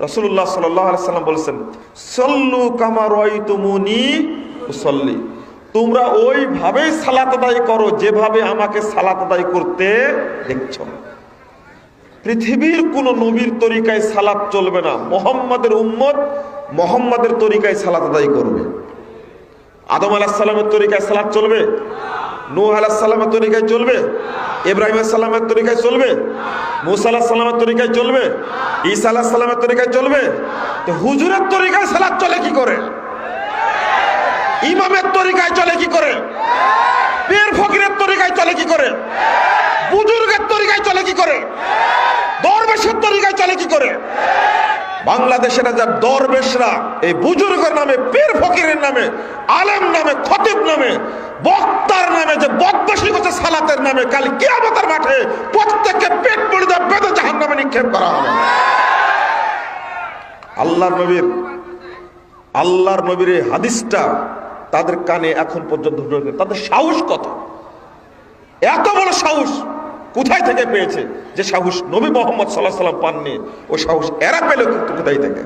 রাসূলুল্লাহ সাল্লাল্লাহু আলাইহি সাল্লাম বলেছেন, সল্লু কামা রাআইতুমুনি উসাল্লি, তোমরা ওইভাবেই সালাত আদায় করো যেভাবে আমাকে সালাত আদায় করতে দেখছো। পৃথিবীর কোন নবীর তরিকায় সালাত চলবে না, মুহাম্মাদের উম্মত মুহাম্মাদের তরিকায় সালাত আদায় করবে। আদম আলাইহিস সালামের তরিকায় সালাত চলবে? নূহ আলাইহিস সালামের তরিকায় চলবে? ইব্রাহিম আলাইহিস সালামের তরিকায় চলবে? মুসা আলাইহিস সালামের তরিকায় চলবে? ঈসা আলাইহিস সালামের তরিকায় চলবে? তো হুজুরের তরিকায় সালাত চলে কি করে? ইমামের তরিকায় চলে কি করে? পীর ফকিরের তরিকায় চলে কি করে? বুজুর্গের তরিকায় চলে কি করে? দরবেশের তরিকায় চলে কি করে? বাংলাদেশের যা দরবেশরা এই বুজুর্গের নামে, পীর ফকিরের নামে, আলেম নামে, খতিব নামে, বক্তার নামে যে বদমাশি করছে সালাতের নামে, কাল কিয়ামতের মাঠে প্রত্যেককে পেট মুড়িয়ে বেঁধে জাহান্নামে নিক্ষেপ করা হবে। আল্লাহর নবীর এই হাদিসটা তাদের কানে এখন পর্যন্ত ঢোকে। তাদের সাহস কত, এত বড় সাহস কোথায় থেকে পেয়েছে? যে সাহস নবী মুহাম্মদ সাল্লাল্লাহু আলাইহি ওয়াসাল্লাম পাননি, ও সাহস এরা পেল কোথায় থেকে?